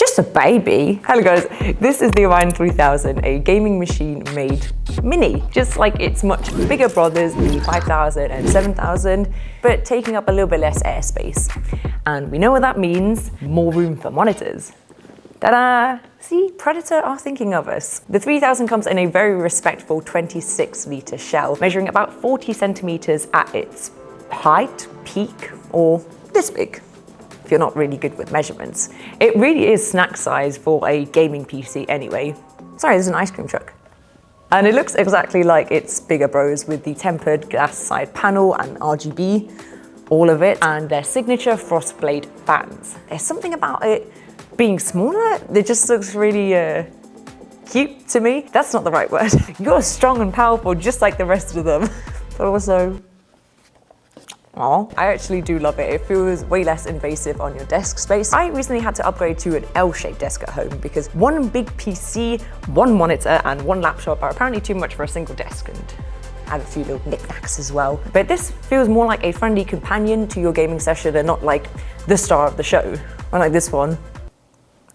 just a baby. Hello guys, this is the Orion 3000, a gaming machine made mini, just like its much bigger brothers, the 5000 and 7000, but taking up a little bit less airspace. And we know what that means, more room for monitors. Ta-da! See, Predator are thinking of us. The 3000 comes in a very respectful 26-litre shell, measuring about 40 centimeters at its height, peak, or this big, if you're not really good with measurements. It really is snack size for a gaming PC anyway. Sorry, there's an ice cream truck. And it looks exactly like its bigger bros with the tempered glass side panel and RGB, all of it, and their signature frost blade fans. There's something about it being smaller that just looks really cute to me. That's not the right word. You're strong and powerful just like the rest of them, but also, aw. I actually do love it. It feels way less invasive on your desk space. I recently had to upgrade to an L-shaped desk at home because one big PC, one monitor, and one laptop are apparently too much for a single desk, and I have a few little knickknacks as well. But this feels more like a friendly companion to your gaming session and not like the star of the show. Unlike this one,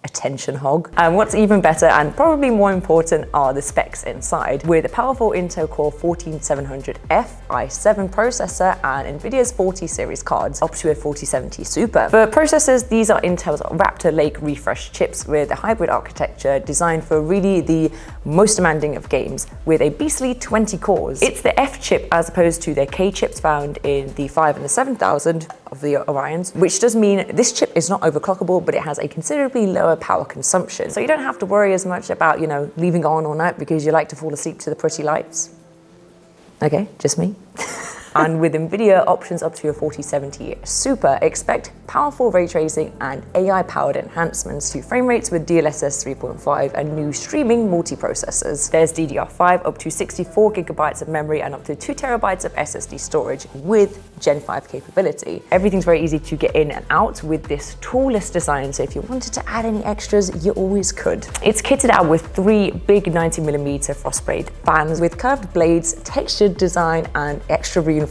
attention hog. And what's even better and probably more important are the specs inside, with a powerful Intel Core 14700F i7 processor and Nvidia's 40 series cards, up to a 4070 Super. For processors, these are Intel's Raptor Lake refresh chips with a hybrid architecture designed for really the most demanding of games, with a beastly 20 cores. It's the F chip as opposed to the K chips found in the 5 and the 7000 of the Orions, which does mean this chip is not overclockable, but it has a considerably lower power consumption. So you don't have to worry as much about, leaving on all night because you like to fall asleep to the pretty lights. Okay, just me. And with Nvidia options up to a 4070 Super, expect powerful ray tracing and AI-powered enhancements to frame rates with DLSS 3.5 and new streaming multiprocessors. There's DDR5 up to 64 gigabytes of memory and up to 2 terabytes of SSD storage with Gen 5 capability. Everything's very easy to get in and out with this toolless design, so if you wanted to add any extras, you always could. It's kitted out with 3 big 90mm frost blade fans with curved blades, textured design, and extra reinforcement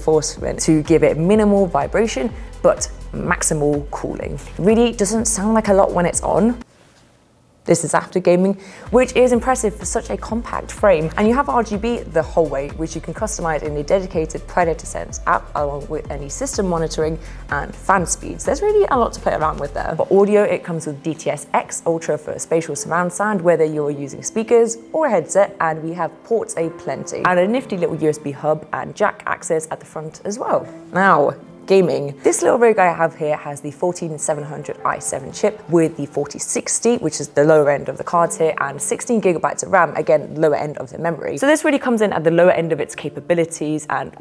to give it minimal vibration, but maximal cooling. It really doesn't sound like a lot when it's on. This is after gaming, which is impressive for such a compact frame. And you have RGB the whole way, which you can customize in the dedicated Predator Sense app, along with any system monitoring and fan speeds. There's really a lot to play around with there. For audio, it comes with DTS-X Ultra for spatial surround sound, whether you're using speakers or a headset, and we have ports aplenty. And a nifty little USB hub and jack access at the front as well. Now, gaming. This little rig I have here has the 14700 i7 chip with the 4060, which is the lower end of the cards here, and 16 gigabytes of RAM, again, lower end of the memory. So this really comes in at the lower end of its capabilities, and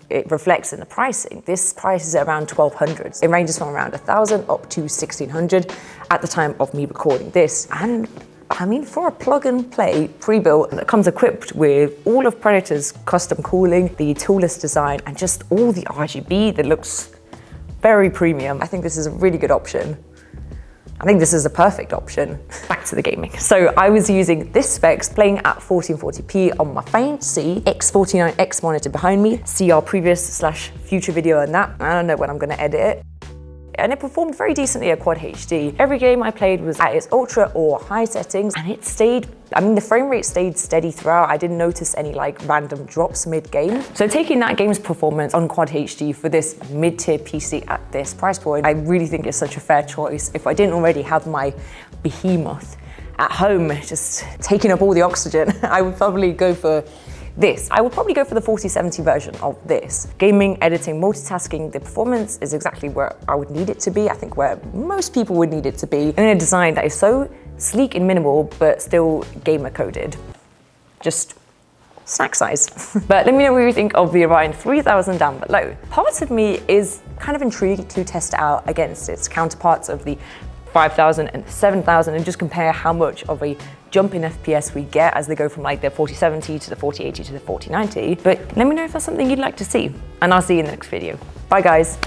it reflects in the pricing. This price is around 1200. It ranges from around 1000 up to 1600 at the time of me recording this. And I mean, for a plug and play pre-built that comes equipped with all of Predator's custom cooling, the toolless design, and just all the RGB that looks very premium, I think this is a really good option. I think this is a perfect option. Back to the gaming. So I was using this specs playing at 1440p on my fancy X49X monitor behind me. See our previous/future video on that. I don't know when I'm gonna edit it. And it performed very decently at Quad HD. Every game I played was at its ultra or high settings, and it stayed, the frame rate stayed steady throughout. I didn't notice any random drops mid-game. So taking that game's performance on Quad HD for this mid-tier PC at this price point, I really think it's such a fair choice. If I didn't already have my behemoth at home just taking up all the oxygen, I would probably go for this. I would probably go for the 4070 version of this. Gaming, editing, multitasking, the performance is exactly where I would need it to be. I think where most people would need it to be. And in a design that is so sleek and minimal, but still gamer coded. Just snack size. But let me know what you think of the Orion 3000 down below. Part of me is kind of intrigued to test it out against its counterparts of the 5000 and 7000 and just compare how much of a jump in FPS we get as they go from the 4070 to the 4080 to the 4090. But let me know if that's something you'd like to see, and I'll see you in the next video. Bye guys.